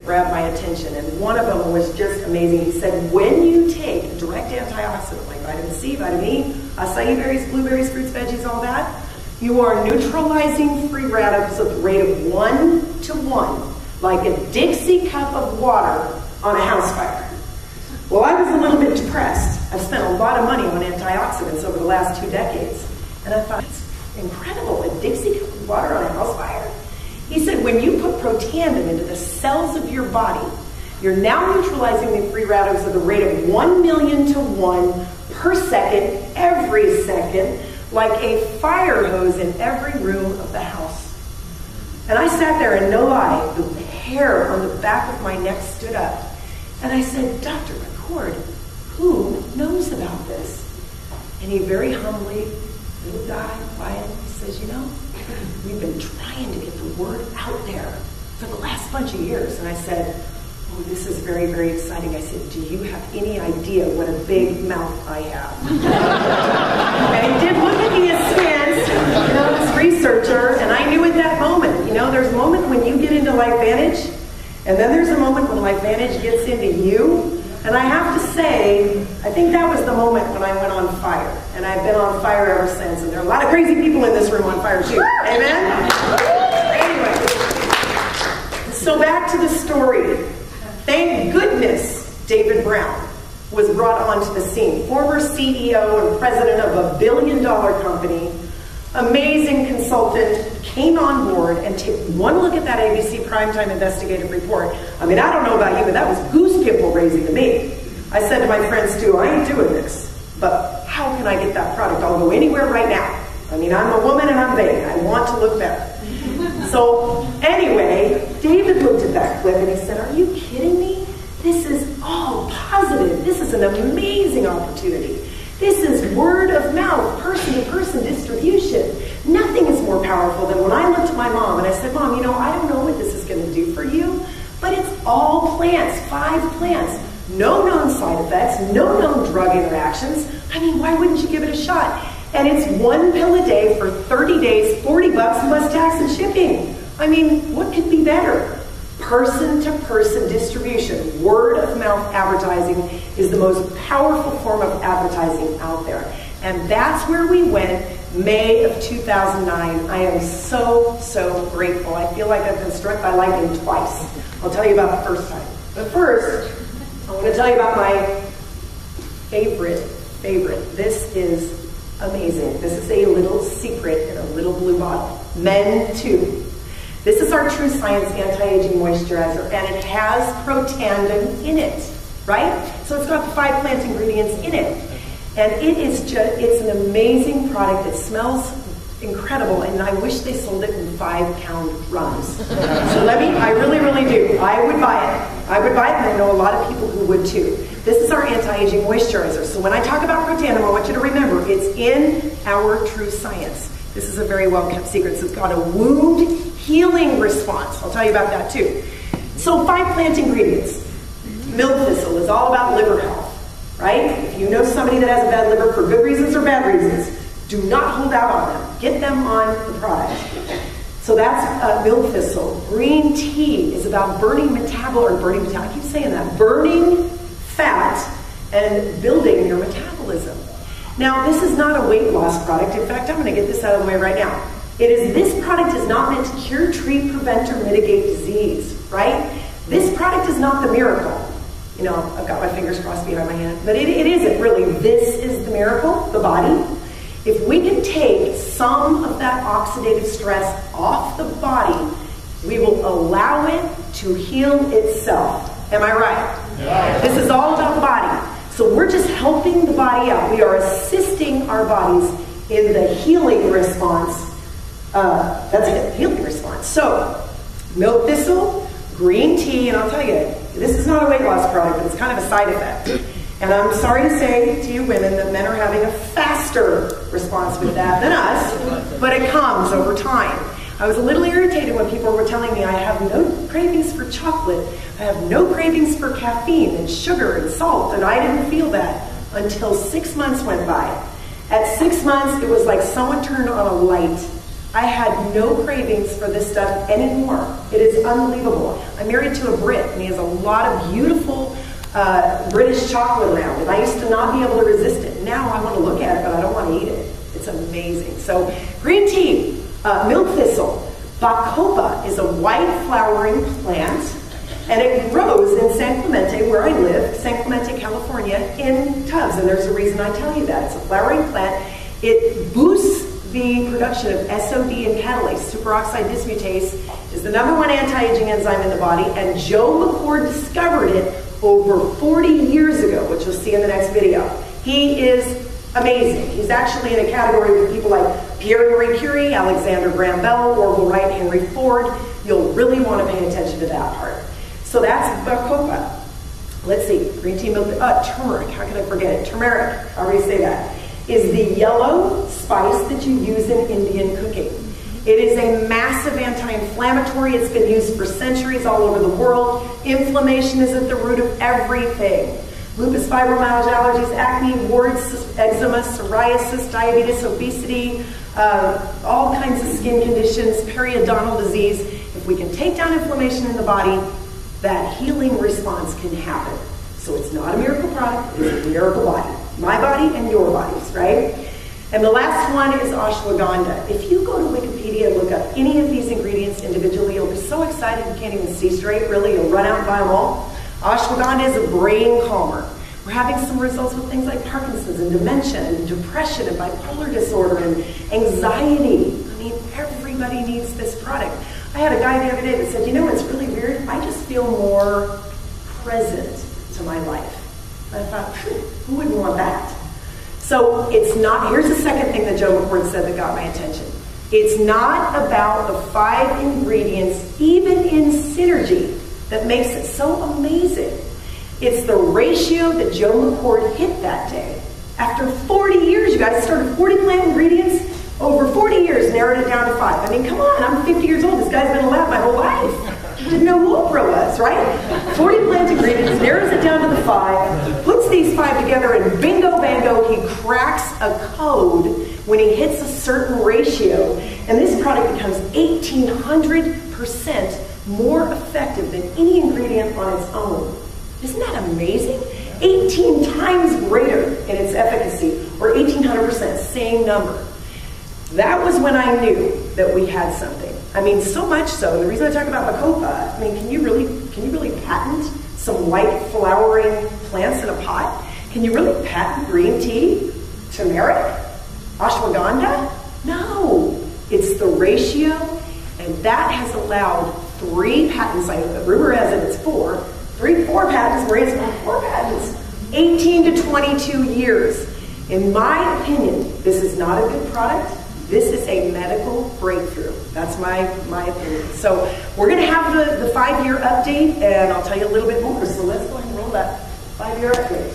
grabbed my attention, and one of them was just amazing. He said, when you take a direct antioxidant like vitamin C, vitamin E, acai berries, blueberries, fruits, veggies, all that, you are neutralizing free radicals at the rate of 1 to 1, like a Dixie cup of water on a house fire. Well, I was a little bit depressed. I've spent a lot of money on antioxidants over the last 2 decades, and I thought, it's incredible, a Dixie cup of water on a house fire. He said, when you put protandim into the cells of your body, you're now neutralizing the free radicals at the rate of 1 million to 1 per second, every second, like a fire hose in every room of the house. And I sat there, and no lie, the hair on the back of my neck stood up. And I said, Dr. McCord, who knows about this? And he very humbly, little guy, quiet, he says, you know, we've been trying to get the word out there for the last bunch of years. And I said, oh, this is very, very exciting. I said, do you have any idea what a big mouth I have? And he did look at me askance, you know, this researcher, and I knew at that moment, you know, there's a moment when you get into LifeVantage, and then there's a moment when LifeVantage gets into you. And I have to say, I think that was the moment when I went on fire. And I've been on fire ever since. And there are a lot of crazy people in this room on fire too. Amen? Anyway, so back to the story. Thank goodness David Brown was brought onto the scene. Former CEO and president of a billion-dollar company, amazing consultant, came on board and took one look at that ABC Primetime Investigative Report. I mean, I don't know about you, but that was goose pimple raising to me. I said to my friends too, I ain't doing this, but how can I get that product? I'll go anywhere right now. I mean, I'm a woman and I'm vain. I want to look better. So anyway, David looked at that clip and he said, are you kidding me? This is all positive. This is an amazing opportunity. This is word of mouth, person-to-person distribution. Nothing is more powerful than when I looked at my mom and I said, Mom, you know, I don't know what this is going to do for you, but it's all plants, 5 plants, no known side effects, no known drug interactions. I mean, why wouldn't you give it a shot? And it's 1 pill a day for 30 days, $40 plus tax and shipping. I mean, what could be better? Person-to-person distribution, word-of-mouth advertising is the most powerful form of advertising out there. And that's where we went May of 2009. I am so, so grateful. I feel like I've been struck by lightning twice. I'll tell you about the first time. But first, I want to tell you about my favorite. This is amazing. This is a little secret in a little blue bottle. Men too. This is our True Science Anti-Aging Moisturizer, and it has protandim in it, right? So it's got the 5 plant ingredients in it. And it is just, it's an amazing product. It smells incredible, and I wish they sold it in 5-pound drums. So I really, really do. I would buy it. I would buy it, and I know a lot of people who would too. This is our anti-aging moisturizer. So when I talk about protandim, I want you to remember, it's in our True Science. This is a very well-kept secret. So it's got a wound healing response. I'll tell you about that too. So 5 plant ingredients. Milk thistle is all about liver health, right? If you know somebody that has a bad liver for good reasons or bad reasons, do not hold out on them. Get them on the product. So that's milk thistle. Green tea is about burning I keep saying that, burning fat and building your metabolism. Now, this is not a weight loss product. In fact, I'm going to get this out of the way right now. This product is not meant to cure, treat, prevent, or mitigate disease, right? This product is not the miracle. You know, I've got my fingers crossed behind my hand, but it isn't really. This is the miracle, the body. If we can take some of that oxidative stress off the body, we will allow it to heal itself. Am I right? Yeah. This is all about the body. So we're just helping the body out. We are assisting our bodies in the healing response. That's it, healing response. So, milk thistle, green tea, and I'll tell you, this is not a weight loss product, but it's kind of a side effect. And I'm sorry to say to you women that men are having a faster response with that than us, but it comes over time. I was a little irritated when people were telling me I have no cravings for chocolate, I have no cravings for caffeine and sugar and salt, and I didn't feel that until 6 months went by. At 6 months, it was like someone turned on a light I had no cravings for this stuff anymore. It is unbelievable. I'm married to a Brit, and he has a lot of beautiful British chocolate around, and I used to not be able to resist it. Now I want to look at it, but I don't want to eat it. It's amazing. So green tea, milk thistle. Bacopa is a white flowering plant, and it grows in San Clemente, where I live, San Clemente, California, in tubs. And there's a reason I tell you that. It's a flowering plant. It boosts the production of SOD and catalase. Superoxide dismutase is the #1 anti-aging enzyme in the body, and Joe McCord discovered it over 40 years ago, which you'll see in the next video. He is amazing. He's actually in a category with people like Pierre-Marie Curie, Alexander Graham Bell, Orville Wright, Henry Ford. You'll really want to pay attention to that part. So that's Bacopa. Let's see, green tea, milk, turmeric, how can I forget it? Turmeric, I already say that, is the yellow spice that you use in Indian cooking. It is a massive anti-inflammatory. It's been used for centuries all over the world. Inflammation is at the root of everything. Lupus, fibromyalgia, allergies, acne, warts, eczema, psoriasis, diabetes, obesity, all kinds of skin conditions, periodontal disease. If we can take down inflammation in the body, that healing response can happen. So it's not a miracle product, it's a miracle body. My body and your bodies, right? And the last one is ashwagandha. If you go to Wikipedia and look up any of these ingredients individually, you'll be so excited you can't even see straight, really. You'll run out and buy them all. Ashwagandha is a brain calmer. We're having some results with things like Parkinson's and dementia and depression and bipolar disorder and anxiety. I mean, everybody needs this product. I had a guy the other day that said, you know what's really weird? I just feel more present to my life. I thought, who wouldn't want that? So it's not, here's the second thing that Joe McCord said that got my attention. It's not about the 5 ingredients, even in synergy, that makes it so amazing. It's the ratio that Joe McCord hit that day. After 40 years, you guys started 40 plant ingredients, over 40 years, narrowed it down to 5. I mean, come on, I'm 50 years old. This guy's been alive my whole life. Didn't know who Oprah was, right? 40 plant ingredients, narrows it down to the 5, puts these 5 together, and bingo bango, he cracks a code when he hits a certain ratio, and this product becomes 1,800% more effective than any ingredient on its own. Isn't that amazing? 18 times greater in its efficacy, or 1,800%, same number. That was when I knew that we had something. I mean, so much so, the reason I talk about Bacopa, I mean, can you really patent some white flowering plants in a pot? Can you really patent green tea, turmeric, ashwagandha? No, it's the ratio, and that has allowed 3 patents. Rumor has it it's 4 patents, Maria's got 4 patents, 18 to 22 years. In my opinion, this is not a good product. This is a medical breakthrough. That's my opinion. So we're going to have the 5-year update, and I'll tell you a little bit more. So let's go ahead and roll that 5-year update.